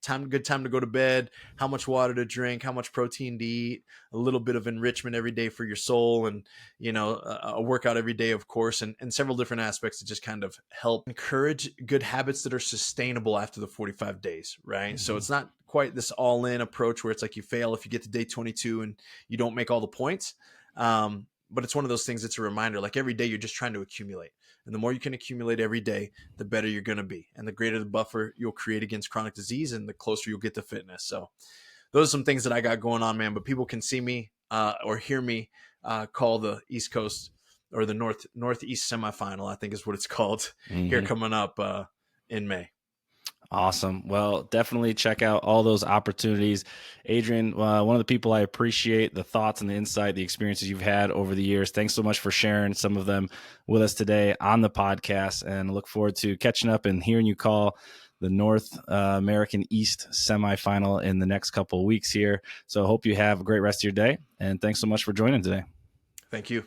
good time to go to bed, how much water to drink, how much protein to eat, a little bit of enrichment every day for your soul, and a workout every day, of course, and several different aspects to just kind of help encourage good habits that are sustainable after the 45 days, right? Mm-hmm. So it's not quite this all-in approach where it's like you fail if you get to day 22 and you don't make all the points. But it's one of those things, it's a reminder, like every day you're just trying to accumulate. And the more you can accumulate every day, the better you're going to be. And the greater the buffer you'll create against chronic disease, and the closer you'll get to fitness. So those are some things that I got going on, man. But people can see me or hear me call the East Coast, or the Northeast semifinal, I think is what it's called, here coming up in May. Awesome. Well, definitely check out all those opportunities. Adrian, one of the people I appreciate the thoughts and the insight, the experiences you've had over the years. Thanks so much for sharing some of them with us today on the podcast, and I look forward to catching up and hearing you call the North American East semifinal in the next couple of weeks here. So I hope you have a great rest of your day, and thanks so much for joining today. Thank you.